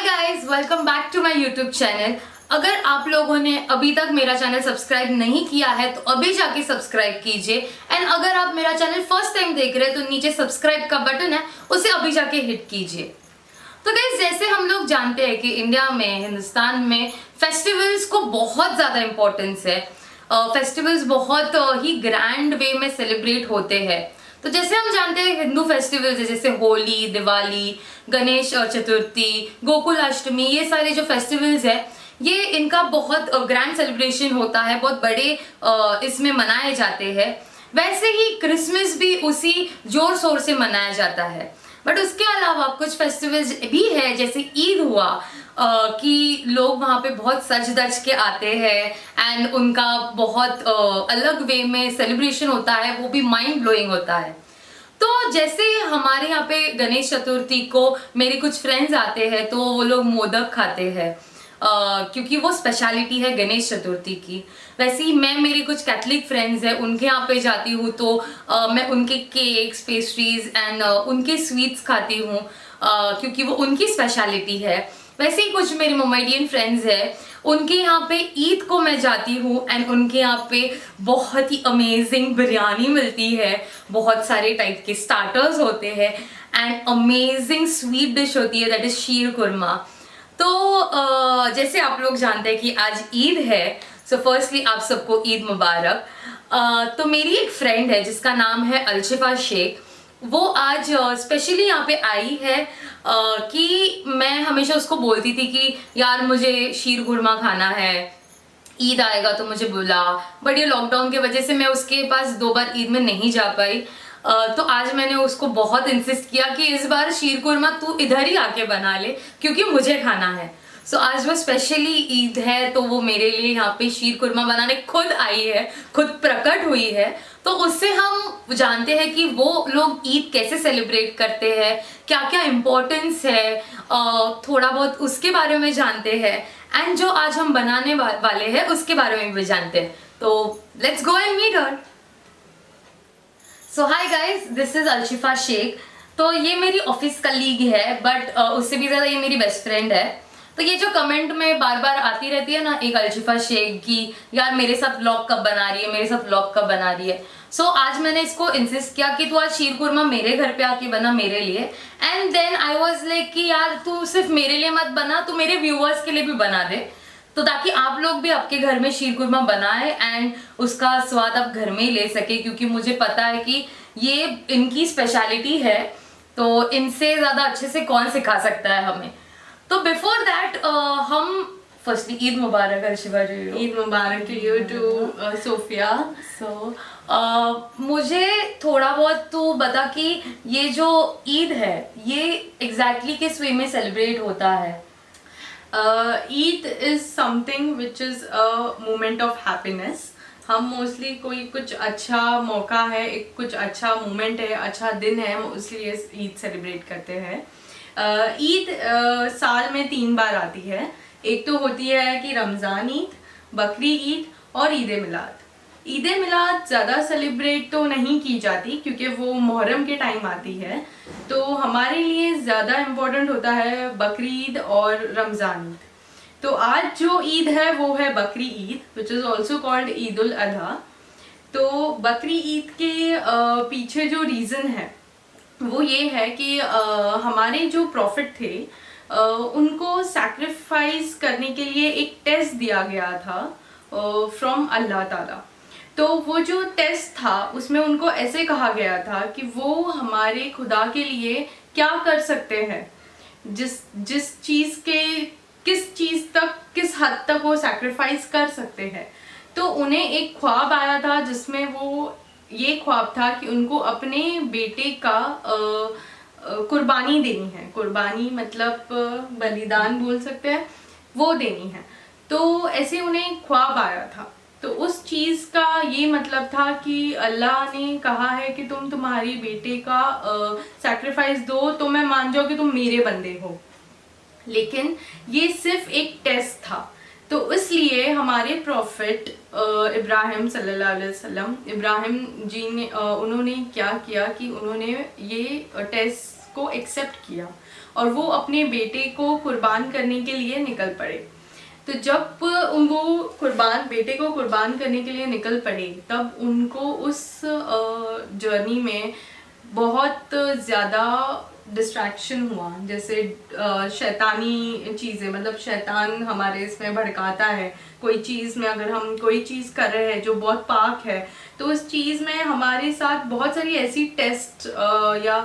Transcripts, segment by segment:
Guys, welcome back to my YouTube channel. अगर आप लोगों ने अभी तक मेरा चैनल सब्सक्राइब नहीं किया है तो अभी जाके सब्सक्राइब कीजिए। एंड अगर आप मेरा चैनल फर्स्ट टाइम देख रहे हैं तो नीचे सब्सक्राइब का बटन है, उसे अभी जाके हिट कीजिए। तो गाइस, जैसे हम लोग जानते हैं कि इंडिया में, हिंदुस्तान में फेस्टिवल्स को बहुत ज़्यादा इम्पोर्टेंस है। फेस्टिवल्स बहुत ही ग्रैंड वे में सेलिब्रेट होते हैं। तो जैसे हम जानते हैं हिंदू फेस्टिवल्स है जैसे होली, दिवाली, गणेश चतुर्थी, गोकुल अष्टमी, ये सारे जो फेस्टिवल्स है ये इनका बहुत ग्रैंड सेलिब्रेशन होता है, बहुत बड़े इसमें मनाए जाते हैं। वैसे ही क्रिसमस भी उसी जोर शोर से मनाया जाता है। बट उसके अलावा कुछ फेस्टिवल्स भी है जैसे ईद हुआ कि लोग वहाँ पे बहुत सज धज के आते हैं एंड उनका बहुत अलग वे में सेलिब्रेशन होता है, वो भी माइंड ब्लोइंग होता है। तो जैसे हमारे यहाँ पे गणेश चतुर्थी को मेरे कुछ फ्रेंड्स आते हैं तो वो लोग मोदक खाते हैं क्योंकि वो स्पेशलिटी है गणेश चतुर्थी की। वैसे ही मैं, मेरी कुछ कैथलिक फ्रेंड्स हैं उनके यहाँ पे जाती हूँ तो मैं उनके केक्स, पेस्ट्रीज एंड उनके स्वीट्स खाती हूँ क्योंकि वो उनकी स्पेशलिटी है। वैसे ही कुछ मेरे मोमेडियन फ्रेंड्स हैं, उनके यहाँ पे ईद को मैं जाती हूँ एंड उनके यहाँ पे बहुत ही अमेजिंग बिरयानी मिलती है, बहुत सारे टाइप के स्टार्टर्स होते हैं एंड अमेजिंग स्वीट डिश होती है, दैट इज शीर कुरमा। तो जैसे आप लोग जानते हैं कि आज ईद है, सो फर्स्टली आप सबको ईद मुबारक। तो मेरी एक फ्रेंड है जिसका नाम है अलशिफा शेख, वो आज स्पेशली यहाँ पे आई है कि मैं हमेशा उसको बोलती थी कि यार मुझे शीर कुरमा खाना है, ईद आएगा तो मुझे बुला। बट ये लॉकडाउन की वजह से मैं उसके पास 2 बार ईद में नहीं जा पाई। तो आज मैंने उसको बहुत इंसिस्ट किया कि इस बार शीर कुरमा तू इधर ही आके बना ले क्योंकि मुझे खाना है। सो आज वो स्पेशली ईद है तो वो मेरे लिए यहाँ पे शीर कुरमा बनाने खुद आई है, खुद प्रकट हुई है। तो उससे हम जानते हैं कि वो लोग ईद कैसे सेलिब्रेट करते हैं, क्या क्या इम्पोर्टेंस है, थोड़ा बहुत उसके बारे में जानते हैं एंड जो आज हम बनाने वाले हैं उसके बारे में भी जानते हैं। तो let's go and meet her. So hi guys, this is Alshifa Shaikh. तो ये मेरी ऑफिस कलीग है बट उससे भी ज़्यादा ये मेरी बेस्ट फ्रेंड है। तो ये जो कमेंट में बार बार आती रहती है ना, एक अलशिफा शेख की यार मेरे साथ व्लॉग कब बना रही है, मेरे साथ व्लॉग कब बना रही है। सो आज मैंने इसको इंसिस्ट किया कि तू आज शीर कुरमा मेरे घर पे आके बना मेरे लिए। And then I was like कि यार तू सिर्फ मेरे लिए मत बना, तू मेरे व्यूअर्स के लिए भी बना दे, तो ताकि आप लोग भी आपके घर में शीर कुरमा बनाए एंड उसका स्वाद आप घर में ही ले सके, क्योंकि मुझे पता है कि ये इनकी स्पेशलिटी है तो इनसे ज़्यादा अच्छे से कौन सिखा सकता है हमें। तो बिफोर दैट हम firstly Eid Mubarak Alshifa ji. Eid Mubarak to you to Sophia. So मुझे थोड़ा बहुत तू बता कि ये जो ईद है ये एग्जैक्टली किस वे में सेलिब्रेट होता है। Eid is something which is a moment of happiness. हम मोस्टली कोई कुछ अच्छा मौका है, एक कुछ अच्छा मोमेंट है, अच्छा दिन है, इसलिए ईद सेलिब्रेट करते हैं। ईद साल में 3 बार आती है। एक तो होती है कि रमज़ान ईद, बकरी ईद और ईद मिलाद। ईद मिलाद ज़्यादा सेलिब्रेट तो नहीं की जाती क्योंकि वो मुहर्रम के टाइम आती है, तो हमारे लिए ज़्यादा इम्पोर्टेंट होता है बकरी ईद और रमज़ान ईद। तो आज जो ईद है वो है Bakri Eid, which is also called Eid ul Adha. तो बकरी ईद के पीछे जो रीज़न है वो ये है कि हमारे जो प्रॉफिट थे उनको सैक्रिफाइस करने के लिए एक टेस्ट दिया गया था फ्रॉम अल्लाह ताला। तो वो जो टेस्ट था उसमें उनको ऐसे कहा गया था कि वो हमारे खुदा के लिए क्या कर सकते हैं, जिस चीज़ के किस चीज़ तक, किस हद तक वो सैक्रिफाइस कर सकते हैं। तो उन्हें एक ख्वाब आया था जिसमें वो ये ख्वाब था कि उनको अपने बेटे का कुर्बानी देनी है। कुर्बानी मतलब बलिदान बोल सकते हैं, वो देनी है। तो ऐसे उन्हें ख्वाब आया था। तो उस चीज़ का ये मतलब था कि अल्लाह ने कहा है कि तुम तुम्हारे बेटे का सैक्रिफाइस दो तो मैं मान जाऊँ कि तुम मेरे बंदे हो। लेकिन ये सिर्फ एक टेस्ट था। तो इसलिए हमारे प्रॉफिट इब्राहिम सल्लल्लाहु अलैहि वसल्लम, इब्राहिम जी ने उन्होंने क्या किया कि उन्होंने ये टेस्ट को एक्सेप्ट किया और वो अपने बेटे को कुर्बान करने के लिए निकल पड़े। तो जब वो बेटे को कुर्बान करने के लिए निकल पड़े, तब उनको उस जर्नी में बहुत ज़्यादा डिस्ट्रैक्शन हुआ। जैसे शैतानी चीज़ें, मतलब शैतान हमारे इसमें भड़काता है। कोई चीज़ में अगर हम कोई चीज़ कर रहे हैं जो बहुत पाक है, तो उस चीज़ में हमारे साथ बहुत सारी ऐसी टेस्ट या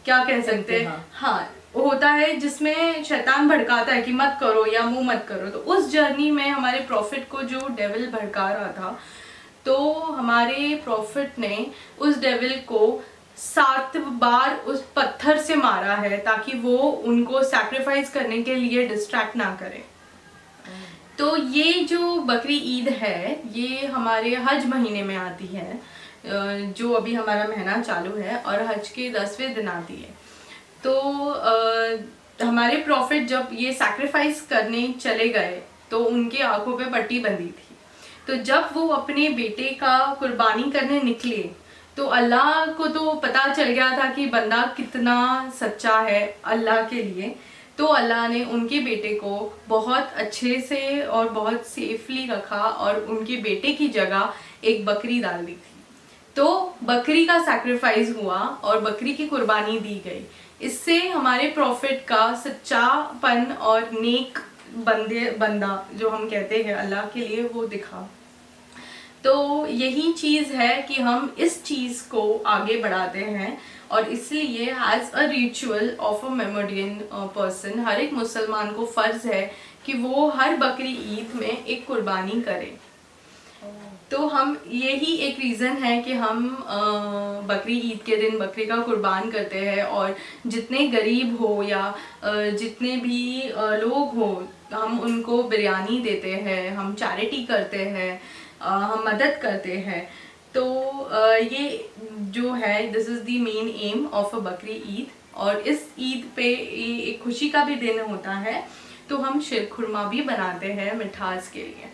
क्या कह सकते हैं, हाँ, होता है जिसमें शैतान भड़काता है कि मत करो या मुंह मत करो। तो उस जर्नी में हमारे प्रॉफिट को जो डेविल भड़का रहा था, तो हमारे प्रॉफिट ने उस डेविल को 7 बार उस पत्थर से मारा है, ताकि वो उनको सैक्रिफाइस करने के लिए डिस्ट्रैक्ट ना करे। तो ये जो बकरी ईद है, ये हमारे हज महीने में आती है, जो अभी हमारा महीना चालू है, और हज के 10वें दिन आती है। तो हमारे प्रॉफिट जब ये सैक्रिफाइस करने चले गए, तो उनके आंखों पे पट्टी बंधी थी। तो जब वो अपने बेटे का कुर्बानी करने निकले, तो अल्लाह को तो पता चल गया था कि बंदा कितना सच्चा है अल्लाह के लिए। तो अल्लाह ने उनके बेटे को बहुत अच्छे से और बहुत सेफली रखा, और उनके बेटे की जगह एक बकरी डाल दी थी। तो बकरी का सैक्रिफाइस हुआ और बकरी की कुर्बानी दी गई। इससे हमारे प्रॉफिट का सच्चापन और नेक बंदा जो हम कहते हैं अल्लाह के लिए, वो दिखा। तो यही चीज़ है कि हम इस चीज़ को आगे बढ़ाते हैं, और इसलिए as a ritual of a Mohammedian person, हर एक मुसलमान को फ़र्ज़ है कि वो हर बकरी ईद में एक कुर्बानी करे। तो हम यही एक रीज़न है कि हम बकरी ईद के दिन बकरी का कुर्बान करते हैं, और जितने गरीब हो या जितने भी लोग हो, हम उनको बिरयानी देते हैं, हम चैरिटी करते हैं, हम मदद करते हैं। तो ये जो है, this is the main M of a बकरी ईद। और इस ईद पे ये एक खुशी का भी दिन होता है, तो हम शीरखुरमा भी बनाते हैं मिठास के लिए।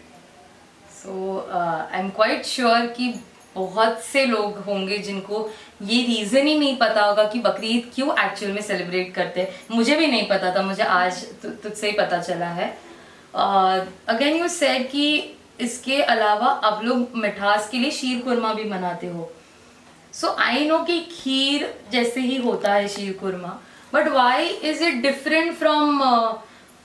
सो आई एम क्वाइट श्योर कि बहुत से लोग होंगे जिनको ये रीज़न ही नहीं पता होगा कि बकरी ईद क्यों एक्चुअल में सेलिब्रेट करते हैं। मुझे भी नहीं पता था, मुझे आज तुझसे ही पता चला है। अगेन यू सेड कि इसके अलावा आप लोग मिठास के लिए शीर खुरमा भी बनाते हो। सो आई नो कि खीर जैसे ही होता है sheer khurma, but why is it different from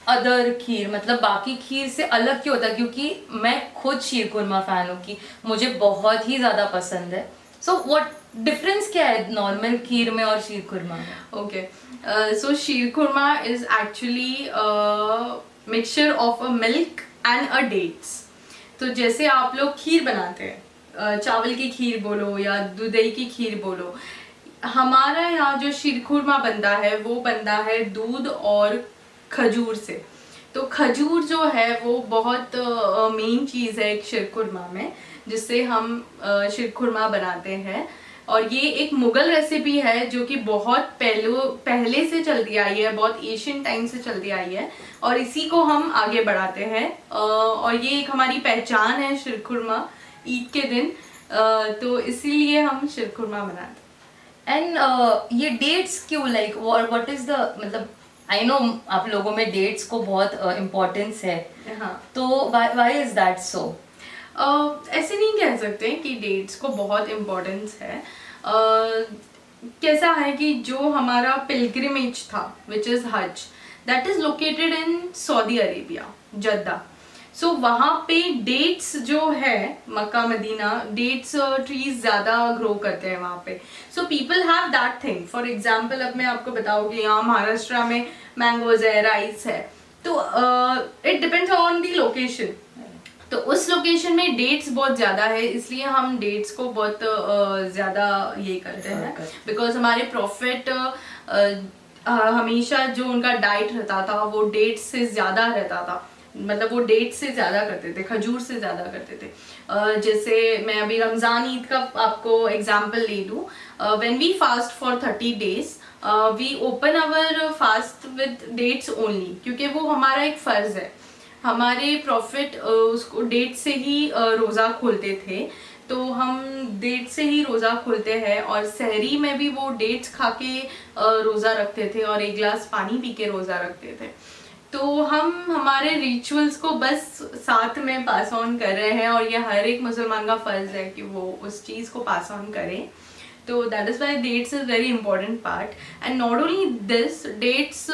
other kheer? मतलब बाकी खीर से अलग क्यों होता है? क्योंकि मैं खुद शीर खुरमा फैन हूँ, कि मुझे बहुत ही ज़्यादा पसंद है। सो व्हाट डिफरेंस क्या है नॉर्मल खीर में और शीर खुरमा में? Okay, so sheer khurma is actually mixture of a milk and a dates. तो जैसे आप लोग खीर बनाते हैं, चावल की खीर बोलो या दूधई की खीर बोलो, हमारा यहाँ जो शीर खुरमा बनता है वो बनता है दूध और खजूर से। तो खजूर जो है वो बहुत मेन चीज़ है एक शीर खुरमा में, जिससे हम शीर खुरमा बनाते हैं। और ये एक मुगल रेसिपी है जो कि बहुत पहले से चलती आई है, बहुत एशियन टाइम से चलती आई है, और इसी को हम आगे बढ़ाते हैं। और ये एक हमारी पहचान है शीर खुरमा ईद के दिन, तो इसीलिए हम शीर खुरमा बनाते हैं। एंड ये डेट्स क्यों, लाइक व्हाट इज द, मतलब आई नो आप लोगों में डेट्स को बहुत इम्पोर्टेंस है, हाँ, तो व्हाई इज दैट सो? ऐसे नहीं कह सकते कि डेट्स को बहुत इम्पोर्टेंस है। कैसा है कि जो हमारा पिलग्रिमेज था which is Hajj, that is located in Saudi Arabia, Jeddah. So वहाँ पे डेट्स जो है, मक्का मदीना, डेट्स ट्रीज ज़्यादा ग्रो करते हैं वहाँ पे। So people have that thing. For example, अब मैं आपको बताऊँगी, यहाँ महाराष्ट्र में मैंगोज है, राइस है, तो it depends on the location. तो उस लोकेशन में डेट्स बहुत ज़्यादा है, इसलिए हम डेट्स को बहुत ज़्यादा ये करते हैं, बिकॉज हमारे प्रॉफिट हमेशा जो उनका डाइट रहता था वो डेट्स से ज़्यादा रहता था। मतलब वो डेट्स से ज़्यादा करते थे, खजूर से ज़्यादा करते थे। जैसे मैं अभी रमज़ान ईद का आपको एग्जाम्पल ले लूँ, when we fast for 30 days we open our fast with dates only, क्योंकि वो हमारा एक फ़र्ज़ है। हमारे प्रॉफिट उसको डेट से ही रोज़ा खोलते थे। तो हम डेट से ही रोज़ा खोलते हैं और सहरी में भी वो डेट्स खा के रोज़ा रखते थे और 1 गिलास पानी पी के रोज़ा रखते थे। तो हम हमारे रिचुअल्स को बस साथ में पास ऑन कर रहे हैं और ये हर एक मुसलमान का फ़र्ज़ है कि वो उस चीज़ को पास ऑन करें। तो that is why dates is very important part and not only this, dates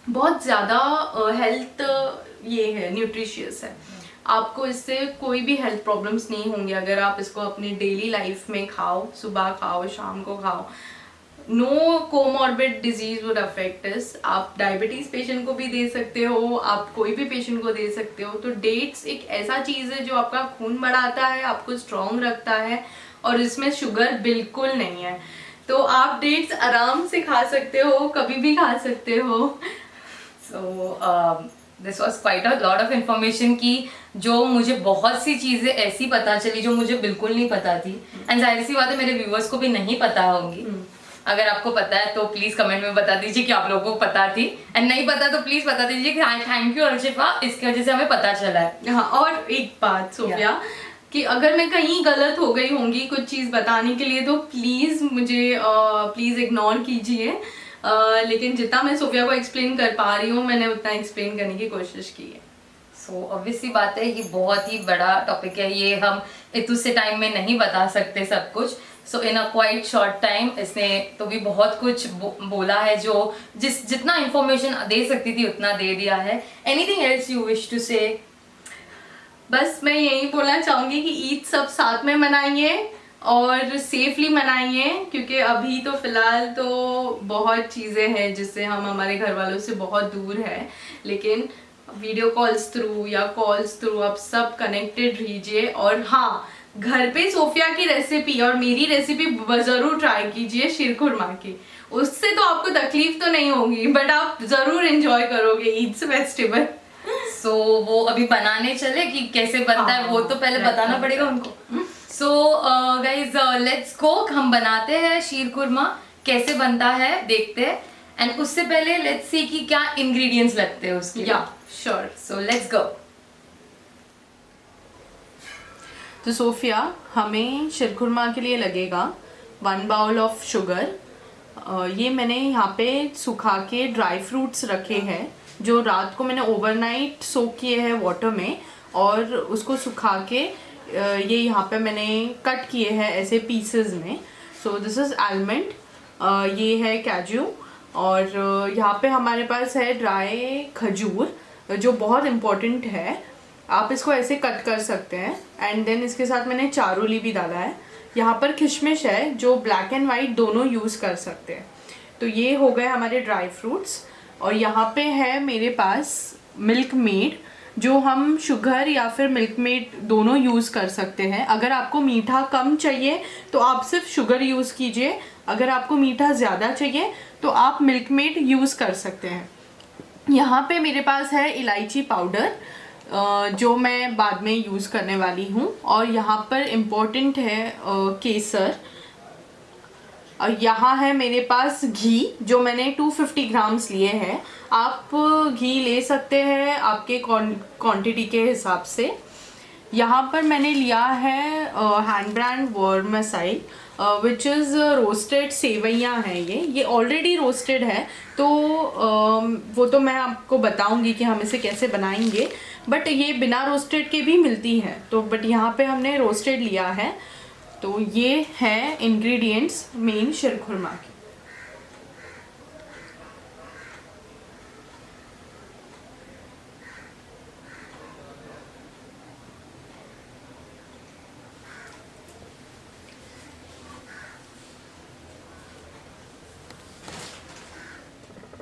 बहुत ज़्यादा हेल्थ ये है, न्यूट्रिशियस है। आपको इससे कोई भी हेल्थ प्रॉब्लम्स नहीं होंगे अगर आप इसको अपनी डेली लाइफ में खाओ, सुबह खाओ, शाम को खाओ। No comorbid disease would affect this. आप डायबिटीज पेशेंट को भी दे सकते हो, आप कोई भी पेशेंट को दे सकते हो। तो डेट्स एक ऐसा चीज़ है जो आपका खून बढ़ाता है, आपको स्ट्रॉन्ग रखता है और इसमें शुगर बिल्कुल नहीं है। तो आप डेट्स आराम से खा सकते हो, कभी भी खा सकते हो। So this was quite a lot of information की जो मुझे बहुत सी चीज़ें ऐसी पता चली जो मुझे बिल्कुल नहीं पता थी, एंड जाहिर सी बात है मेरे व्यूअर्स को भी नहीं पता होंगी। अगर आपको पता है तो प्लीज कमेंट में बता दीजिए कि आप लोगों को पता थी, एंड नहीं पता तो प्लीज बता दीजिए कि हाँ थैंक यू अर्शिफा, इसकी वजह से हमें पता चला है। हाँ, और एक बात सोफिया कि अगर मैं कहीं गलत हो गई होंगी कुछ चीज़ बताने के लिए तो प्लीज़ मुझे प्लीज़ इग्नोर कीजिए। लेकिन जितना मैं सोफिया को एक्सप्लेन कर पा रही हूँ मैंने उतना एक्सप्लेन करने की कोशिश की है। सो ऑब्वियसली बात है, ये बहुत ही बड़ा टॉपिक है, ये हम इतने से टाइम में नहीं बता सकते सब कुछ। सो इन अ क्वाइट शॉर्ट टाइम इसने तो भी बहुत कुछ बोला है, जो जितना इंफॉर्मेशन दे सकती थी उतना दे दिया है। Anything else you wish to say? बस मैं यही बोलना चाहूँगी कि ईद सब साथ में मनाइए और सेफली मनाइए, क्योंकि अभी तो फिलहाल तो बहुत चीज़ें हैं जिससे हम हमारे घर वालों से बहुत दूर है, लेकिन वीडियो कॉल्स थ्रू या कॉल्स थ्रू आप सब कनेक्टेड रहिए। और हाँ, घर पे सोफिया की रेसिपी और मेरी रेसिपी ज़रूर ट्राई कीजिए शीरखुरमा की। उससे तो आपको तकलीफ तो नहीं होगी बट आप ज़रूर एंजॉय करोगे ईद फेस्टिवल। सो वो अभी बनाने चले कि कैसे बनता है वो तो पहले बताना पड़ेगा उनको। सो गाइज लेट्स गो, हम बनाते हैं शीरखुरमा, कैसे बनता है देखते हैं, एंड उससे पहले लेट्स सी कि क्या इंग्रेडिएंट्स लगते हैं उसके। या श्योर, सो लेट्स गो। तो सोफिया, हमें शीरखुरमा के लिए लगेगा 1 बाउल ऑफ शुगर। ये मैंने यहाँ पे सुखा के ड्राई फ्रूट्स रखे हैं जो रात को मैंने ओवरनाइट सोक किए हैं वाटर में, और उसको सुखा के ये यहाँ पे मैंने कट किए हैं ऐसे पीसेस में। सो दिस इज़ आलमंड, ये है कैजू, और यहाँ पे हमारे पास है ड्राई खजूर जो बहुत इम्पोर्टेंट है। आप इसको ऐसे कट कर सकते हैं। एंड देन इसके साथ मैंने चारोली भी डाला है। यहाँ पर किशमिश है जो ब्लैक एंड वाइट दोनों यूज़ कर सकते हैं। तो ये हो गए हमारे ड्राई फ्रूट्स। और यहाँ पे है मेरे पास मिल्क मेड, जो हम शुगर या फिर मिल्क मेड दोनों यूज़ कर सकते हैं। अगर आपको मीठा कम चाहिए तो आप सिर्फ शुगर यूज़ कीजिए, अगर आपको मीठा ज़्यादा चाहिए तो आप मिल्क मेड यूज़ कर सकते हैं। यहाँ पे मेरे पास है इलायची पाउडर जो मैं बाद में यूज़ करने वाली हूँ, और यहाँ पर इम्पोर्टेंट है केसर। और यहाँ है मेरे पास घी जो मैंने 250 ग्राम्स लिए हैं। आप घी ले सकते हैं आपके क्वांटिटी के हिसाब से। यहाँ पर मैंने लिया है hand brand vermicelli which is roasted seviyan हैं। ये ऑलरेडी रोस्टेड है, तो वो तो मैं आपको बताऊंगी कि हम इसे कैसे बनाएंगे, बट ये बिना रोस्टेड के भी मिलती है। तो बट यहाँ पे हमने रोस्टेड लिया है। तो ये है इंग्रेडिएंट्स मेन शीरखुरमा के।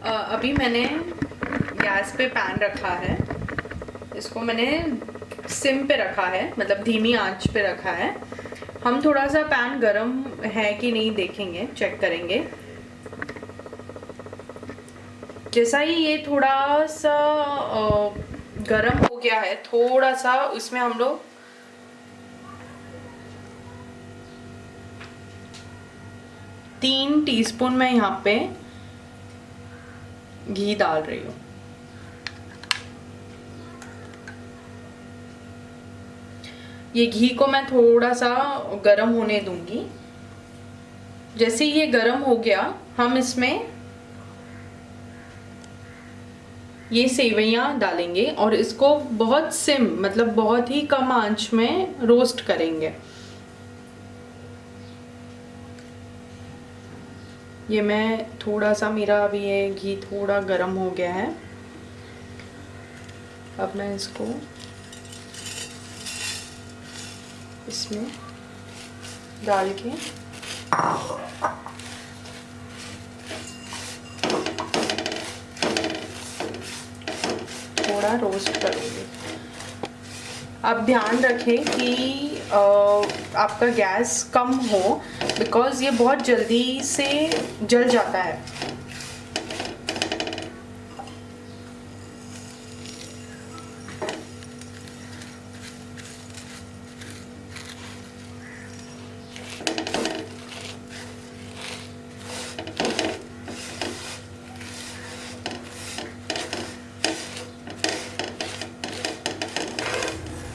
अभी मैंने गैस पे पैन रखा है, इसको मैंने सिम पे रखा है, मतलब धीमी आंच पे रखा है। हम थोड़ा सा पैन गरम है कि नहीं देखेंगे, चेक करेंगे। जैसा ही ये थोड़ा सा गरम हो गया है, थोड़ा सा उसमें हम लोग तीन टीस्पून में यहाँ पे घी डाल रही हूँ। ये घी को मैं थोड़ा सा गरम होने दूंगी। जैसे ये गरम हो गया, हम इसमें ये सेवइयां डालेंगे और इसको बहुत सिम मतलब बहुत ही कम आंच में रोस्ट करेंगे। ये मैं थोड़ा सा, मेरा अभी ये घी थोड़ा गरम हो गया है। अब मैं इसको इसमें डाल के थोड़ा रोस्ट करूँगी। आप ध्यान रखें कि आपका गैस कम हो, बिकॉज़ ये बहुत जल्दी से जल जाता है।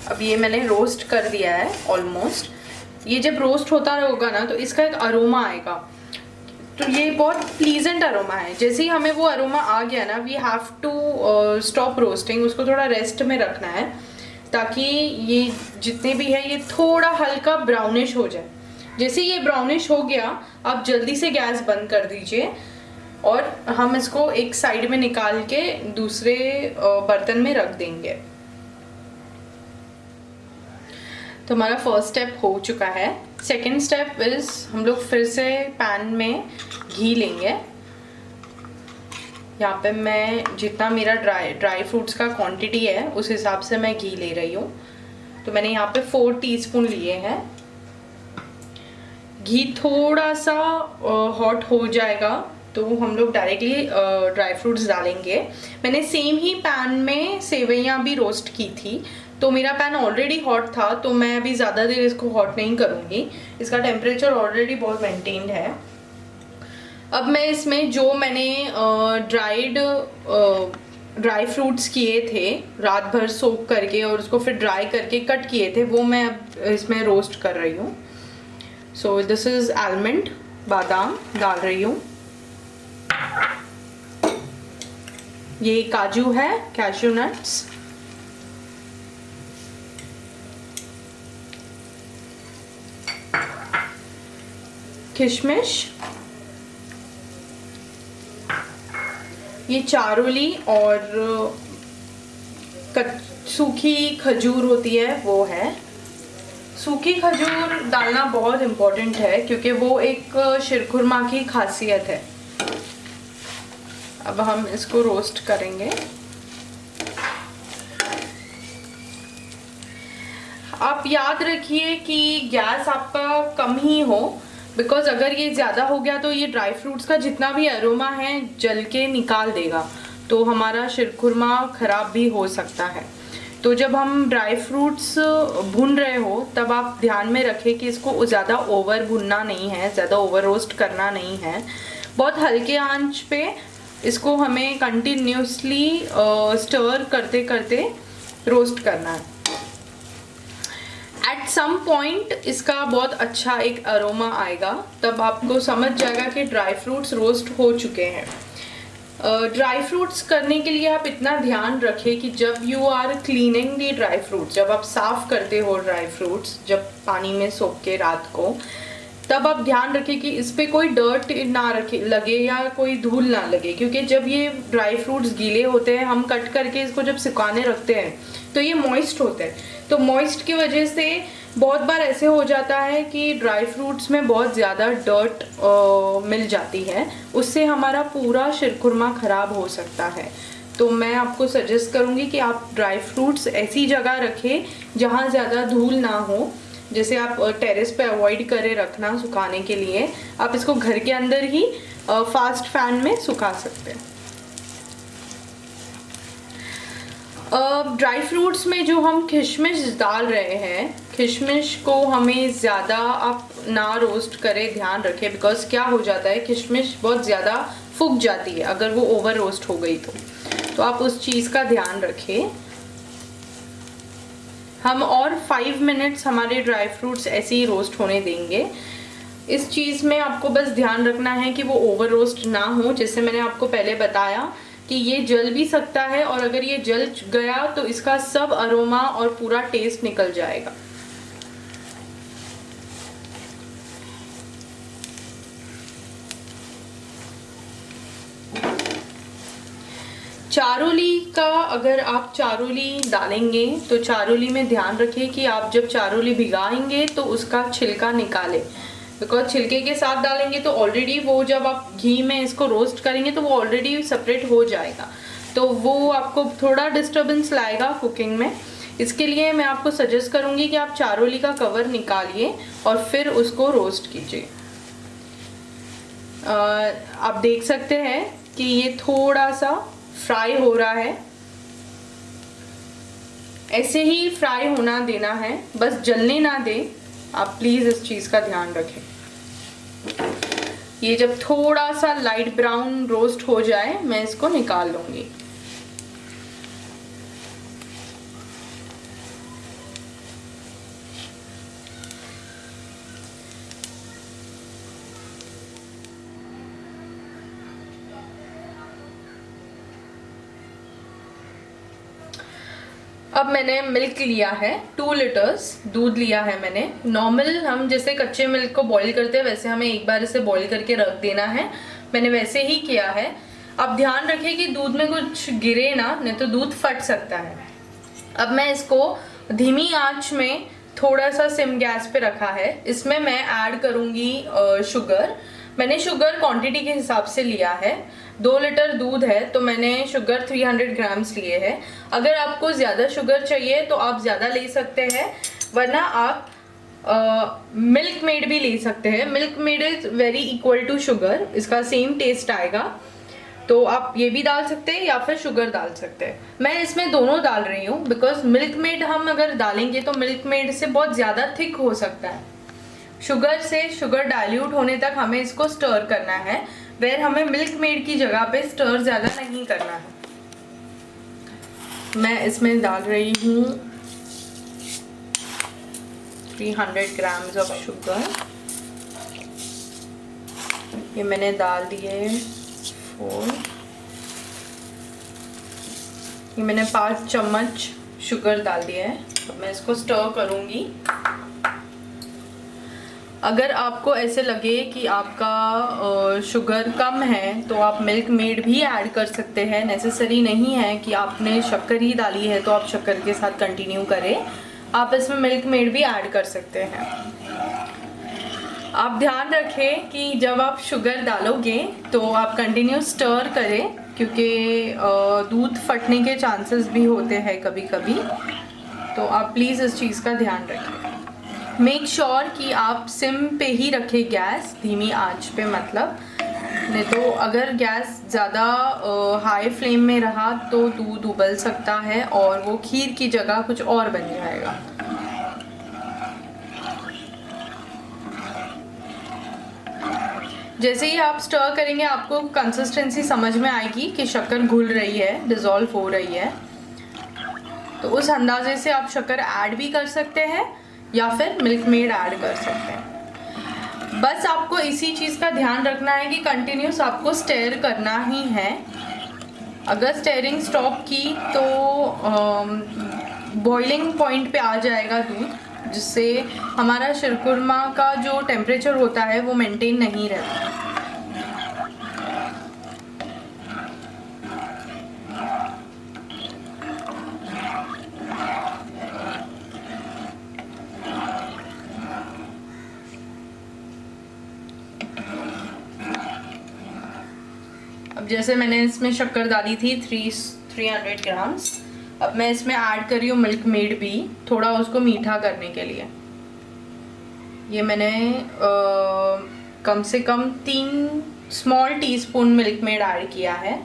अब ये मैंने रोस्ट कर दिया है ऑलमोस्ट। ये जब रोस्ट होता होगा ना तो इसका एक अरोमा आएगा, तो ये बहुत प्लीजेंट अरोमा है। जैसे ही हमें वो अरोमा आ गया ना, we have to stop roasting, उसको थोड़ा रेस्ट में रखना है ताकि ये जितने भी है ये थोड़ा हल्का ब्राउनिश हो जाए। जैसे ये ब्राउनिश हो गया, आप जल्दी से गैस बंद कर दीजिए और हम इसको एक साइड में निकाल के दूसरे बर्तन में रख देंगे। तो हमारा फर्स्ट स्टेप हो चुका है। सेकेंड स्टेप इज हम लोग फिर से पैन में घी लेंगे। यहाँ पे मैं जितना मेरा ड्राई फ्रूट्स का क्वांटिटी है उस हिसाब से मैं घी ले रही हूँ। तो मैंने यहाँ पे 4 टीस्पून लिए हैं। घी थोड़ा सा हॉट हो जाएगा तो हम लोग डायरेक्टली ड्राई फ्रूट्स डालेंगे। मैंने सेम ही पैन में सेवइयाँ भी रोस्ट की थी, तो मेरा पैन ऑलरेडी हॉट था, तो मैं अभी ज़्यादा देर इसको हॉट नहीं करूँगी। इसका टेम्परेचर ऑलरेडी बहुत मेंटेन्ड है। अब मैं इसमें जो मैंने ड्राई फ्रूट्स किए थे रात भर सोक करके और उसको फिर ड्राई करके कट किए थे, वो मैं अब इसमें रोस्ट कर रही हूँ। सो दिस इज़ आलमंड, बादाम डाल रही हूँ। ये काजू है, कैश्यू नट्स, किशमिश, ये चारोली और सूखी खजूर होती है वो है। सूखी खजूर डालना बहुत इम्पोर्टेंट है क्योंकि वो एक शीरखुरमा की खासियत है। अब हम इसको रोस्ट करेंगे। आप याद रखिए कि गैस आपका कम ही हो, बिकॉज अगर ये ज़्यादा हो गया तो ये ड्राई फ्रूट्स का जितना भी अरोमा है जल के निकाल देगा, तो हमारा शीरखुरमा ख़राब भी हो सकता है। तो जब हम ड्राई फ्रूट्स भून रहे हो तब आप ध्यान में रखें कि इसको ज़्यादा ओवर भुनना नहीं है, ज़्यादा ओवर रोस्ट करना नहीं है। बहुत हल्के आंच पे इसको हमें कंटिन्यूसली स्टर करते करते रोस्ट करना है। एट सम पॉइंट इसका बहुत अच्छा एक अरोमा आएगा, तब आपको समझ जाएगा कि ड्राई फ्रूट्स रोस्ट हो चुके हैं। ड्राई फ्रूट्स करने के लिए आप इतना ध्यान रखें कि जब you are cleaning the dry fruits, जब आप साफ़ करते हो ड्राई फ्रूट्स, जब पानी में सोख के रात को, तब आप ध्यान रखें कि इस पर कोई डर्ट ना लगे या कोई धूल ना लगे, क्योंकि जब ये ड्राई फ्रूट्स गीले होते हैं, हम कट करके इसको जब सुखाने रखते हैं तो ये मॉइस्ट होते हैं। तो मॉइस्ट की वजह से बहुत बार ऐसे हो जाता है कि ड्राई फ्रूट्स में बहुत ज़्यादा डर्ट मिल जाती है, उससे हमारा पूरा शीरखुरमा ख़राब हो सकता है। तो मैं आपको सजेस्ट करूँगी कि आप ड्राई फ्रूट्स ऐसी जगह रखें जहाँ ज़्यादा धूल ना हो। जैसे आप टेरेस पे अवॉइड करें रखना सुखाने के लिए, आप इसको घर के अंदर ही फास्ट फैन में सुखा सकते हैं। ड्राई फ्रूट्स में जो हम किशमिश डाल रहे हैं, किशमिश को हमें ज़्यादा आप ना रोस्ट करें, ध्यान रखें, बिकॉज क्या हो जाता है किशमिश बहुत ज़्यादा फूक जाती है अगर वो ओवर रोस्ट हो गई तो आप उस चीज़ का ध्यान रखें। हम और 5 मिनट्स हमारे ड्राई फ्रूट्स ऐसे ही रोस्ट होने देंगे। इस चीज़ में आपको बस ध्यान रखना है कि वो ओवर रोस्ट ना हो। जैसे मैंने आपको पहले बताया कि ये जल भी सकता है, और अगर ये जल गया तो इसका सब अरोमा और पूरा टेस्ट निकल जाएगा। चारोली का अगर आप चारोली डालेंगे तो चारोली में ध्यान रखिए कि आप जब चारोली भिगाएंगे तो उसका छिलका निकालें, बिकॉज छिलके के साथ डालेंगे तो ऑलरेडी वो जब आप घी में इसको रोस्ट करेंगे तो वो ऑलरेडी सेपरेट हो जाएगा, तो वो आपको थोड़ा डिस्टर्बेंस लाएगा कुकिंग में। इसके लिए मैं आपको सजेस्ट करूँगी कि आप चारोली का कवर निकालिए और फिर उसको रोस्ट कीजिए। आप देख सकते हैं कि ये थोड़ा सा फ्राई हो रहा है, ऐसे ही फ्राई होना देना है, बस जलने ना दे। आप प्लीज़ इस चीज़ का ध्यान रखें। ये जब थोड़ा सा लाइट ब्राउन रोस्ट हो जाए मैं इसको निकाल लूँगी। अब मैंने मिल्क लिया है 2 लीटर्स दूध लिया है मैंने। नॉर्मल हम जैसे कच्चे मिल्क को बॉईल करते हैं वैसे हमें एक बार इसे बॉईल करके रख देना है, मैंने वैसे ही किया है। अब ध्यान रखें कि दूध में कुछ गिरे ना, नहीं तो दूध फट सकता है। अब मैं इसको धीमी आंच में थोड़ा सा सिम गैस पे रखा है। इसमें मैं ऐड करूँगी शुगर। मैंने शुगर क्वांटिटी के हिसाब से लिया है। 2 लीटर दूध है तो मैंने शुगर 300 ग्राम्स लिए हैं। अगर आपको ज़्यादा शुगर चाहिए तो आप ज़्यादा ले सकते हैं, वरना आप मिल्क मेड भी ले सकते हैं। Milkmaid is very equal to sugar, इसका सेम टेस्ट आएगा, तो आप ये भी डाल सकते हैं या फिर शुगर डाल सकते हैं। मैं इसमें दोनों डाल रही हूँ बिकॉज मिल्क मेड हम अगर डालेंगे तो मिल्क मेड से बहुत ज़्यादा थिक हो सकता है। शुगर से शुगर डाइल्यूट होने तक हमें इसको स्टर करना है, वेर हमें मिल्क मेड की जगह पे स्टर ज़्यादा नहीं करना है। मैं इसमें डाल रही हूँ 300 ग्राम्स ऑफ शुगर। ये मैंने डाल दिए 4। ये मैंने 5 चम्मच शुगर डाल दिया है। तो मैं इसको स्टर करूँगी। अगर आपको ऐसे लगे कि आपका शुगर कम है तो आप मिल्क मेड भी ऐड कर सकते हैं। नेसेसरी नहीं है कि आपने शक्कर ही डाली है तो आप शक्कर के साथ कंटिन्यू करें, आप इसमें मिल्क मेड भी ऐड कर सकते हैं। आप ध्यान रखें कि जब आप शुगर डालोगे तो आप कंटिन्यू स्टर करें, क्योंकि दूध फटने के चांसेस भी होते हैं कभी कभी, तो आप प्लीज़ इस चीज़ का ध्यान रखें। मेक श्योर कि आप सिम पे ही रखें गैस, धीमी आंच पे मतलब, नहीं तो अगर गैस ज़्यादा हाई फ्लेम में रहा तो दूध उबल सकता है और वो खीर की जगह कुछ और बन जाएगा। जैसे ही आप स्टर करेंगे आपको कंसिस्टेंसी समझ में आएगी कि शक्कर घुल रही है, डिज़ोल्व हो रही है, तो उस अंदाजे से आप शक्कर ऐड भी कर सकते हैं या फिर मिल्क मेड ऐड कर सकते हैं। बस आपको इसी चीज़ का ध्यान रखना है कि कंटिन्यूस आपको स्टेयर करना ही है। अगर स्टेयरिंग स्टॉप की तो बॉइलिंग पॉइंट पे आ जाएगा दूध, जिससे हमारा शीरकुरमा का जो टेम्परेचर होता है वो मेंटेन नहीं रहता। अब जैसे मैंने इसमें शक्कर डाली थी 300 ग्राम्स, अब मैं इसमें ऐड कर रही हूँ मिल्क मेड भी, थोड़ा उसको मीठा करने के लिए। ये मैंने कम से कम 3 small teaspoon milk made add किया है।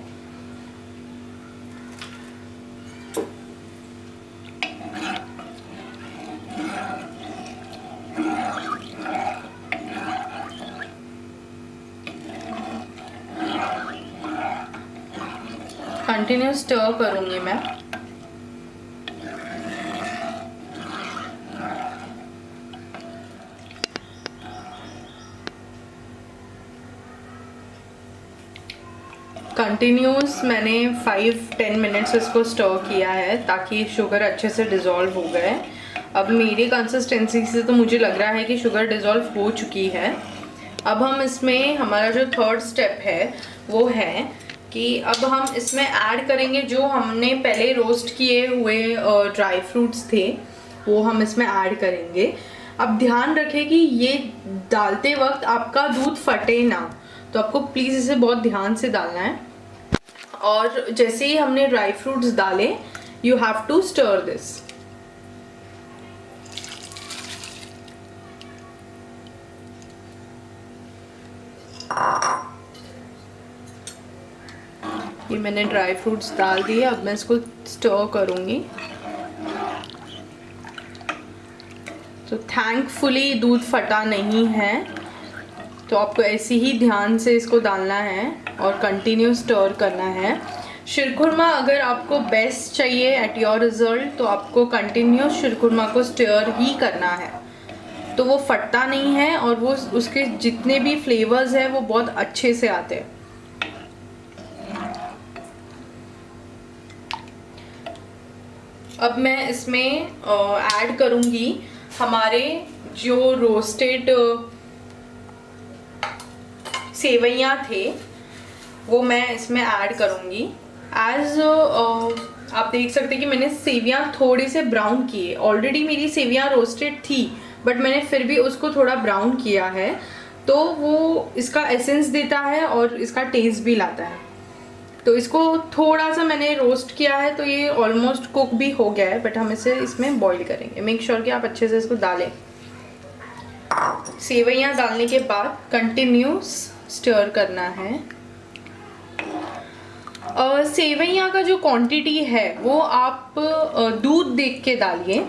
कंटिन्यू स्टर करूंगी मैं। कंटिन्यूस मैंने 5-10 मिनट्स इसको स्टर किया है ताकि शुगर अच्छे से डिज़ोल्व हो गए। अब मेरी कंसिस्टेंसी से तो मुझे लग रहा है कि शुगर डिज़ोल्व हो चुकी है। अब हम इसमें हमारा जो थर्ड स्टेप है वो है कि अब हम इसमें ऐड करेंगे जो हमने पहले रोस्ट किए हुए ड्राई फ्रूट्स थे, वो हम इसमें ऐड करेंगे। अब ध्यान रखें कि ये डालते वक्त आपका दूध फटे ना, तो आपको प्लीज़ इसे बहुत ध्यान से डालना है। और जैसे ही हमने ड्राई फ्रूट्स डाले, you have to stir this. ये मैंने ड्राई फ्रूट्स डाल दिए, अब मैं इसको स्टर करूँगी। तो थैंकफुली दूध फटा नहीं है, तो आपको ऐसे ही ध्यान से इसको डालना है और कंटिन्यू स्टर करना है। शीरखुरमा अगर आपको बेस्ट चाहिए एट योर रिजल्ट, तो आपको कंटिन्यू शीरखुरमा को स्टर ही करना है, तो वो फटता नहीं है और वो उसके जितने भी फ्लेवर्स हैं वो बहुत अच्छे से आते हैं। अब मैं इसमें ऐड करूँगी हमारे जो रोस्टेड सेवइयाँ थे, वो मैं इसमें ऐड करूँगी। आप देख सकते हैं कि मैंने सेवियाँ थोड़ी से ब्राउन किए। ऑलरेडी मेरी सेवियाँ रोस्टेड थी, बट मैंने फिर भी उसको थोड़ा ब्राउन किया है, तो वो इसका एसेंस देता है और इसका टेस्ट भी लाता है। तो इसको थोड़ा सा मैंने रोस्ट किया है, तो ये ऑलमोस्ट कुक भी हो गया है, बट हम इसे इसमें बॉईल करेंगे। मेक श्योर कि आप अच्छे से इसको डालें। सेवइयाँ डालने के बाद कंटिन्यूस स्टर करना है। और सेवइयाँ का जो क्वांटिटी है वो आप दूध देख के डालिए।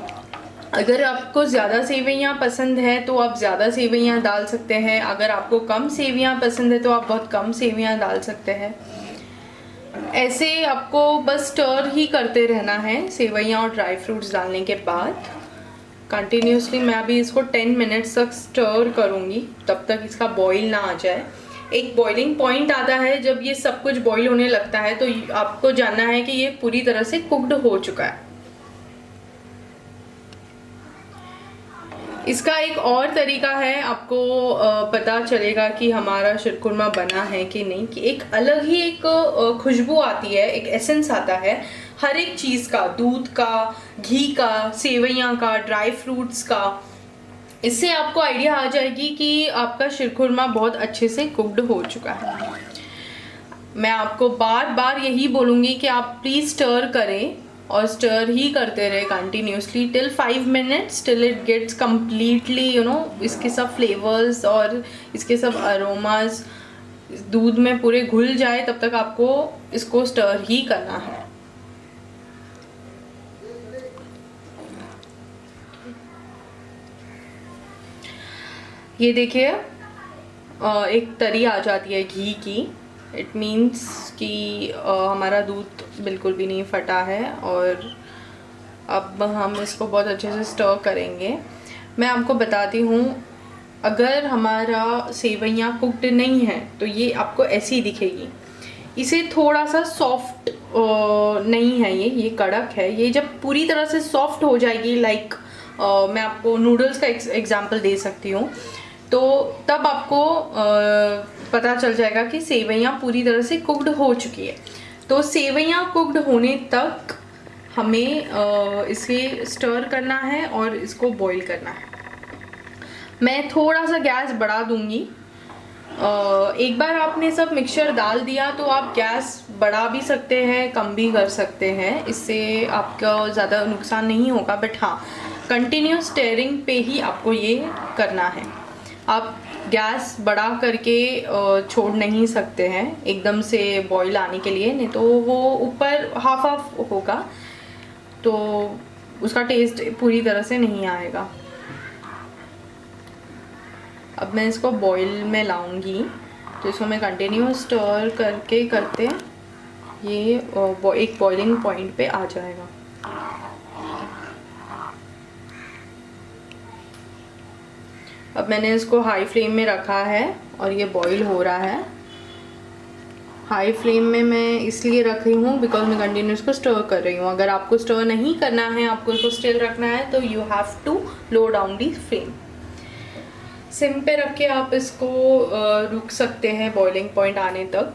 अगर आपको ज़्यादा सेवइयाँ पसंद है तो आप ज़्यादा सेवइयाँ डाल सकते हैं, अगर आपको कम सेवइयाँ पसंद है तो आप बहुत कम सेवइयाँ डाल सकते हैं। ऐसे आपको बस स्टर ही करते रहना है सेवइयाँ और ड्राई फ्रूट्स डालने के बाद कंटिन्यूसली। मैं अभी इसको 10 मिनट्स तक स्टर करूँगी, तब तक इसका बॉईल ना आ जाए। एक बॉइलिंग पॉइंट आता है जब ये सब कुछ बॉईल होने लगता है, तो आपको जानना है कि ये पूरी तरह से कुक्ड हो चुका है। इसका एक और तरीका है, आपको पता चलेगा कि हमारा शीरखुरमा बना है कि नहीं, कि एक अलग ही एक खुशबू आती है, एक एसेंस आता है हर एक चीज़ का, दूध का, घी का, सेवइयाँ का, ड्राई फ्रूट्स का। इससे आपको आइडिया आ जाएगी कि आपका शीरखुरमा बहुत अच्छे से कुक्ड हो चुका है। मैं आपको बार बार यही बोलूँगी कि आप प्लीज़ स्टर करें और स्टर ही करते रहे continuously till 5 minutes, till it gets completely इसके सब फ्लेवर्स और इसके सब अरोमास दूध में पूरे घुल जाए, तब तक आपको इसको स्टर ही करना है। ये देखिए एक तरी आ जाती है घी की, इट मीन्स कि हमारा दूध बिल्कुल भी नहीं फटा है। और अब हम इसको बहुत अच्छे से स्टर करेंगे। मैं आपको बताती हूँ, अगर हमारा सेवइयाँ कुक्ड नहीं है तो ये आपको ऐसी दिखेगी। इसे थोड़ा सा सॉफ्ट नहीं है, ये कड़क है। ये जब पूरी तरह से सॉफ्ट हो जाएगी, लाइक मैं आपको नूडल्स का एग्जांपल दे सकती हूँ, तो तब आपको पता चल जाएगा कि सेवइयाँ पूरी तरह से कुक्ड हो चुकी है। तो सेवइयाँ कुक्ड होने तक हमें इसे स्टर करना है और इसको बॉईल करना है। मैं थोड़ा सा गैस बढ़ा दूँगी। एक बार आपने सब मिक्सचर डाल दिया तो आप गैस बढ़ा भी सकते हैं, कम भी कर सकते हैं, इससे आपका ज़्यादा नुकसान नहीं होगा। बट हाँ, कंटिन्यू स्टेयरिंग पे ही आपको ये करना है। आप गैस बढ़ा करके छोड़ नहीं सकते हैं एकदम से बॉईल आने के लिए, नहीं तो वो ऊपर हाफ हाफ होगा तो उसका टेस्ट पूरी तरह से नहीं आएगा। अब मैं इसको बॉईल में लाऊंगी, तो इसको मैं कंटिन्यू स्टर करते ये एक बॉइलिंग पॉइंट पे आ जाएगा। अब मैंने इसको हाई फ्लेम में रखा है और ये बॉईल हो रहा है। हाई फ्लेम में मैं इसलिए रख रही हूँ बिकॉज मैं कंटिन्यूस को स्टर कर रही हूँ। अगर आपको स्टर नहीं करना है, आपको इसको स्टिल रखना है, तो you have to low down the flame. Sim पे रख के आप इसको रुक सकते हैं बॉइलिंग पॉइंट आने तक।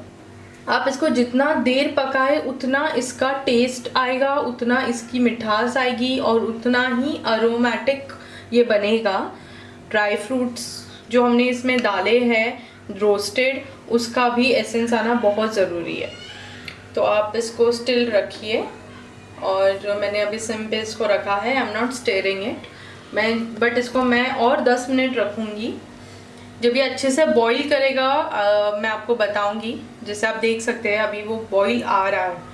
आप इसको जितना देर पकाए उतना इसका टेस्ट आएगा, उतना इसकी मिठास आएगी और उतना ही अरोमेटिक ये बनेगा। ड्राई फ्रूट्स जो हमने इसमें डाले हैं रोस्टेड, उसका भी एसेंस आना बहुत ज़रूरी है। तो आप इसको स्टिल रखिए और मैंने अभी सिम पे इसको रखा है। I am not steering it, but इसको मैं और 10 मिनट रखूँगी। जब ये अच्छे से बॉईल करेगा मैं आपको बताऊंगी। जैसे आप देख सकते हैं अभी वो बॉईल आ रहा है,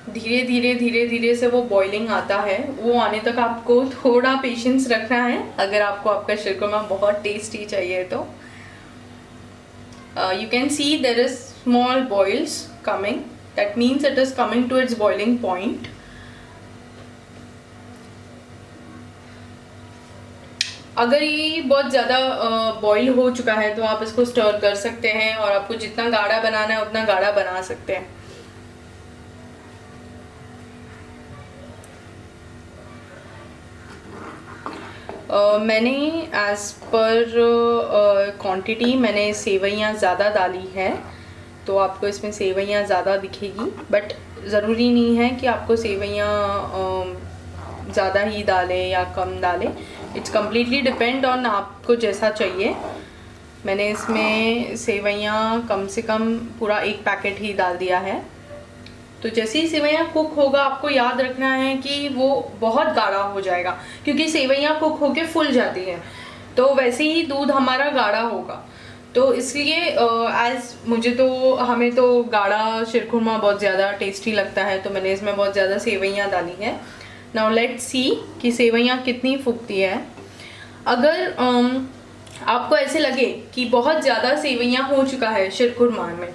धीरे धीरे धीरे धीरे से वो बॉइलिंग आता है। वो आने तक आपको थोड़ा पेशेंस रखना है अगर आपको आपका शीरकुरमा बहुत टेस्टी चाहिए तो। You can see there is small boils coming, that means it is coming to its boiling point. अगर ये बहुत ज़्यादा बॉईल हो चुका है तो आप इसको स्टर कर सकते हैं और आपको जितना गाढ़ा बनाना है उतना गाढ़ा बना सकते हैं। मैंने एज़ पर क्वांटिटी मैंने सेवइयाँ ज़्यादा डाली है, तो आपको इसमें सेवइयाँ ज़्यादा दिखेगी, बट ज़रूरी नहीं है कि आपको सेवइयाँ ज़्यादा ही डालें या कम डालें। इट्स कम्प्लीटली डिपेंड ऑन आपको जैसा चाहिए। मैंने इसमें सेवइयाँ कम से कम पूरा 1 पैकेट ही डाल दिया है। तो जैसे ही सेवइयाँ कुक होगा आपको याद रखना है कि वो बहुत गाढ़ा हो जाएगा, क्योंकि सेवइयाँ कुक होके फूल जाती हैं, तो वैसे ही दूध हमारा गाढ़ा होगा। तो इसलिए हमें तो गाढ़ा शीरकुरमा बहुत ज़्यादा टेस्टी लगता है, तो मैंने इसमें बहुत ज़्यादा सेवइयाँ डाली है। नाउ लेट्स सी कि सेवइयाँ कितनी फूकती है। अगर आपको ऐसे लगे कि बहुत ज़्यादा सेवइयाँ हो चुका है शीरकुरमा में,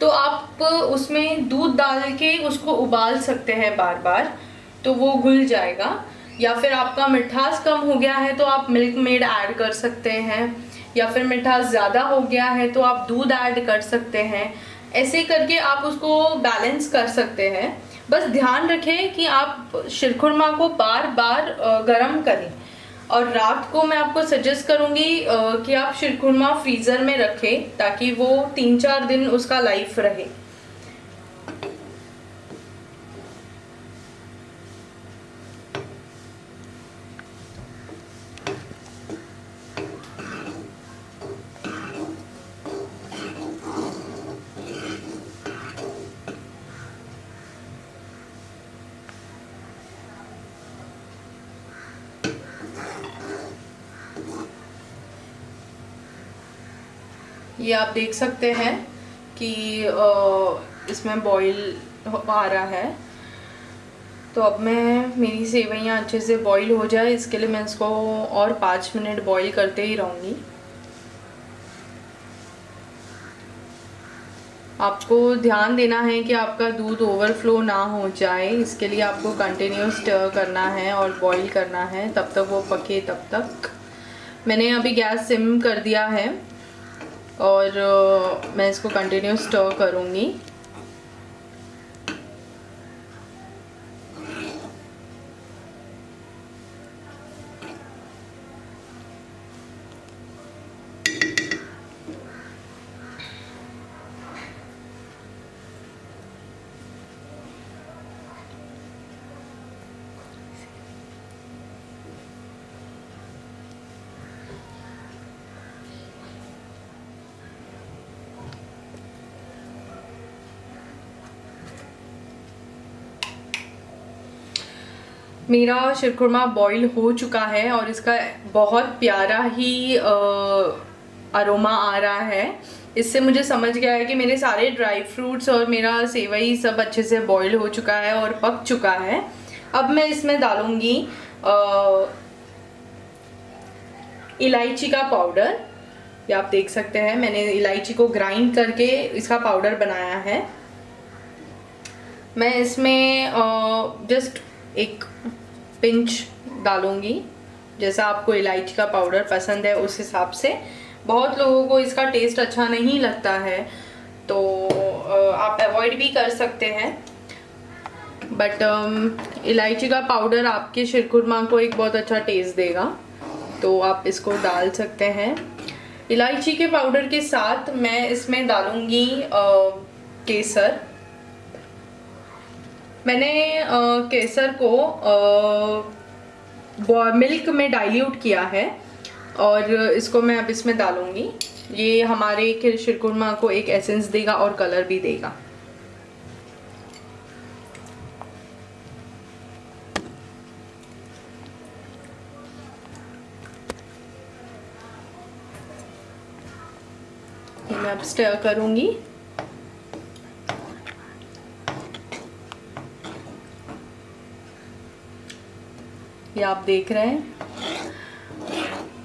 तो आप उसमें दूध डाल के उसको उबाल सकते हैं बार बार, तो वो घुल जाएगा। या फिर आपका मिठास कम हो गया है तो आप मिल्क मेड ऐड कर सकते हैं, या फिर मिठास ज़्यादा हो गया है तो आप दूध ऐड कर सकते हैं। ऐसे करके आप उसको बैलेंस कर सकते हैं। बस ध्यान रखें कि आप शीरकुरमा को बार बार गर्म करें। और रात को मैं आपको सजेस्ट करूँगी कि आप शीरकुरमा फ्रीज़र में रखें, ताकि वो 3-4 दिन उसका लाइफ रहे। ये आप देख सकते हैं कि इसमें बॉईल आ रहा है। तो अब मेरी सेवइयाँ अच्छे से बॉईल हो जाए, इसके लिए मैं इसको और 5 मिनट बॉईल करते ही रहूँगी। आपको ध्यान देना है कि आपका दूध ओवरफ्लो ना हो जाए, इसके लिए आपको कंटिन्यूस स्टर करना है और बॉईल करना है तब तक वो पके। तब तक मैंने अभी गैस सिम कर दिया है और मैं इसको कंटिन्यू स्टर करूँगी। मेरा शीरकुरमा बॉईल हो चुका है और इसका बहुत प्यारा ही अरोमा आ रहा है। इससे मुझे समझ गया है कि मेरे सारे ड्राई फ्रूट्स और मेरा सेवई सब अच्छे से बॉईल हो चुका है और पक चुका है। अब मैं इसमें डालूँगी इलायची का पाउडर। ये आप देख सकते हैं मैंने इलायची को ग्राइंड करके इसका पाउडर बनाया है। मैं इसमें जस्ट एक पिंच डालूँगी, जैसा आपको इलायची का पाउडर पसंद है उस हिसाब से। बहुत लोगों को इसका टेस्ट अच्छा नहीं लगता है, तो आप अवॉइड भी कर सकते हैं। बट इलायची का पाउडर आपके शीरकुरमा को एक बहुत अच्छा टेस्ट देगा, तो आप इसको डाल सकते हैं। इलायची के पाउडर के साथ मैं इसमें डालूंगी केसर। मैंने केसर को मिल्क में डाइल्यूट किया है और इसको मैं अब इसमें डालूंगी। ये हमारे शीरकुरमा को एक एसेंस देगा और कलर भी देगा। मैं अब स्टर करूंगी। ये आप देख रहे हैं,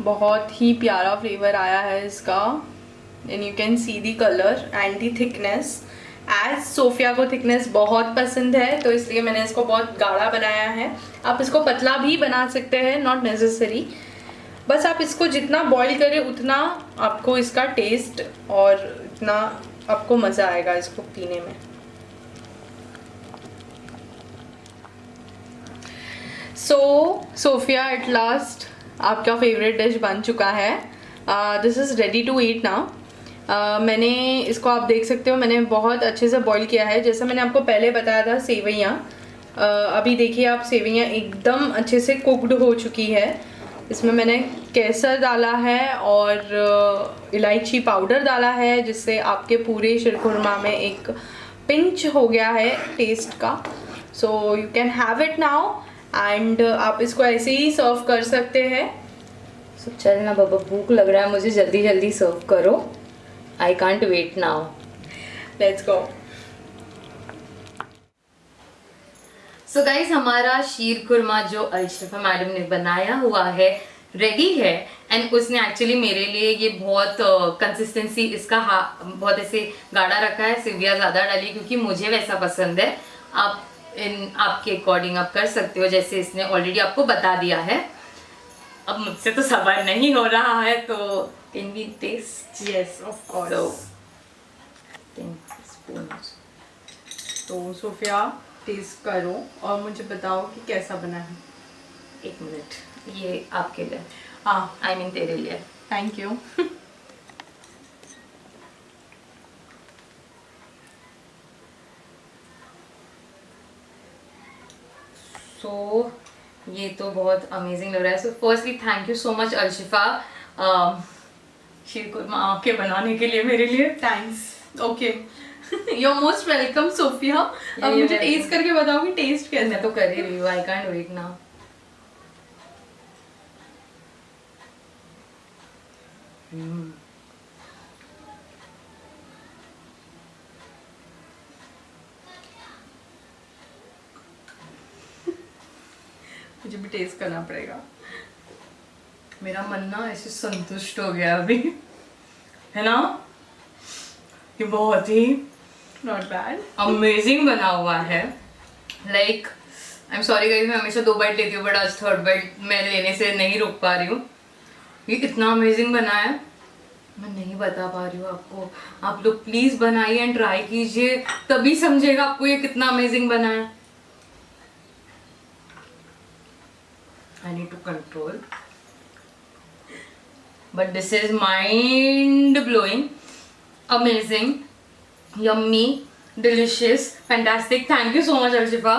बहुत ही प्यारा फ्लेवर आया है इसका। And you can see the colour and the thickness. As Sophia को थिकनेस बहुत पसंद है, तो इसलिए मैंने इसको बहुत गाढ़ा बनाया है। आप इसको पतला भी बना सकते हैं, नॉट नेसेसरी। बस आप इसको जितना बॉईल करें उतना आपको इसका टेस्ट और इतना आपको मज़ा आएगा इसको पीने में। सोफिया एट लास्ट आपका फेवरेट डिश बन चुका है। This is ready to eat now. मैंने इसको आप देख सकते हो, मैंने बहुत अच्छे से बॉईल किया है। जैसा मैंने आपको पहले बताया था सेवइयाँ, अभी देखिए आप सेवइयाँ एकदम अच्छे से कुकड हो चुकी है। इसमें मैंने केसर डाला है और इलायची पाउडर डाला है, जिससे आपके पूरे शीरकुरमा में एक पिंच हो गया है टेस्ट का। So you can have it now and आप इसको ऐसे ही सर्व कर सकते हैं। So, चल ना बाबा, भूख लग रहा है मुझे, जल्दी जल्दी सर्व करो। I can't wait now. Let's go. So guys, हमारा शीरकुरमा जो अर्शिफा मैडम ने बनाया हुआ है रेडी है। एंड उसने एक्चुअली मेरे लिए ये बहुत कंसिस्टेंसी इसका बहुत ऐसे गाढ़ा रखा है, सेविया ज़्यादा डाली क्योंकि मुझे वैसा पसंद है। आप आपके अकॉर्डिंग आप कर सकते हो, जैसे इसने ऑलरेडी आपको बता दिया है। अब मुझसे तो सबर नहीं हो रहा है, तो can we taste? Yes of course. 10 spoon. तो सोफिया टेस्ट करो और मुझे बताओ कि कैसा बना है। 1 मिनट, ये आपके लिए, हाँ आई मीन तेरे लिए। Thank you. सो ये तो बहुत अमेजिंग लग रहा है। So firstly thank you so much Arshifa, sheer khurma आपके बनाने के लिए मेरे लिए। Thanks. Okay, you are most welcome Sophia. अब you're मुझे welcome. टेस्ट करके बताओ कि टेस्ट कैसा मैं तो कर ही रही हूँ, आई कांट वेट नाउ। मुझे भी टेस्ट करना पड़ेगा। मेरा मन ना ऐसे संतुष्ट हो गया अभी, है ना? ये बहुत ही नॉट बैड, अमेजिंग बना हुआ है। Like I am sorry guys, मैं हमेशा 2 बाइट लेती हूँ बट आज 3rd बाइट मैं लेने से नहीं रुक पा रही हूँ। ये इतना अमेजिंग बना है, मैं नहीं बता पा रही हूँ आपको। आप लोग प्लीज बनाइए एंड ट्राई कीजिए, तभी समझेगा आपको ये कितना अमेजिंग बना है। I need to control, but this is mind blowing, amazing, yummy, delicious, fantastic. Thank you so much Arshifa.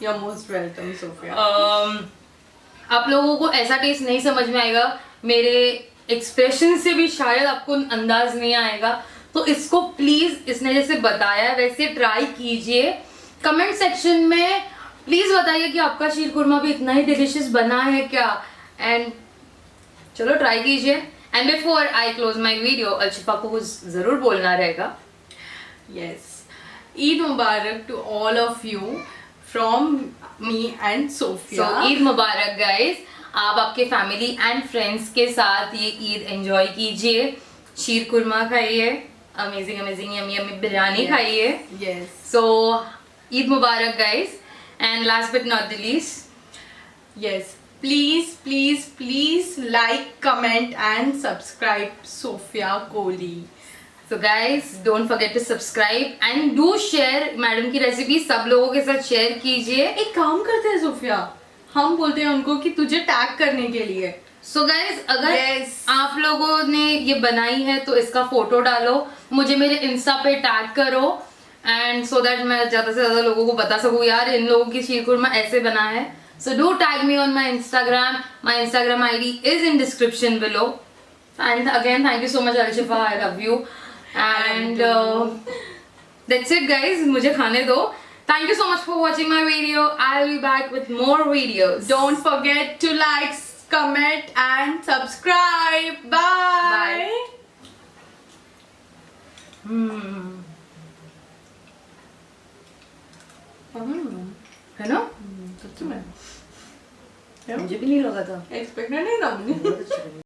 You are most welcome Sophia. आप लोगों को ऐसा टेस्ट नहीं समझ में आएगा, मेरे एक्सप्रेशन से भी शायद आपको अंदाज नहीं आएगा, तो इसको प्लीज इसने जैसे बताया है वैसे ट्राई कीजिए। कमेंट सेक्शन में प्लीज बताइए कि आपका शीरकुरमा भी इतना ही डिलिशियस बना है क्या, एंड चलो ट्राई कीजिए। And before I close my video, Arshifa को कुछ जरूर बोलना रहेगा। Yes, Eid Mubarak to all of you from me and Sophia. So Eid Mubarak guys, आप आपके फैमिली एंड फ्रेंड्स के साथ ये ईद एंजॉय कीजिए, शीरकुरमा खाइए, amazing amazing yummy yummy biryani खाइए। Yes, so Eid Mubarak guys, and last but not the least, yes, please like, comment and subscribe Sophia Kohli. So guys, don't forget to subscribe and do share madam की recipe सब लोगों के साथ share कीजिए. एक काम करते हैं सोफिया, हम बोलते हैं उनको कि तुझे टैग करने के लिए. So guys, अगर Yes. आप लोगों ने ये बनाई है तो इसका फोटो डालो, मुझे मेरे इंस्टा पे टैग करो एंड सो दैट मैं ज्यादा से ज्यादा लोगों को बता सकूं यार इन लोगों की शीर कुरमा ऐसे बना है. So do tag me on my Instagram. My Instagram ID is in description below. And again, thank you so much Arishifa. I love you. And that's it guys. मुझे खाने दो. Thank you so much for watching my video. I'll be back with more videos. Don't forget to like, comment and subscribe. Bye. है ना? सच में मुझे भी नहीं लगा था. एक्सपेक्टेड नहीं था मुझे. बहुत अच्छा लगा.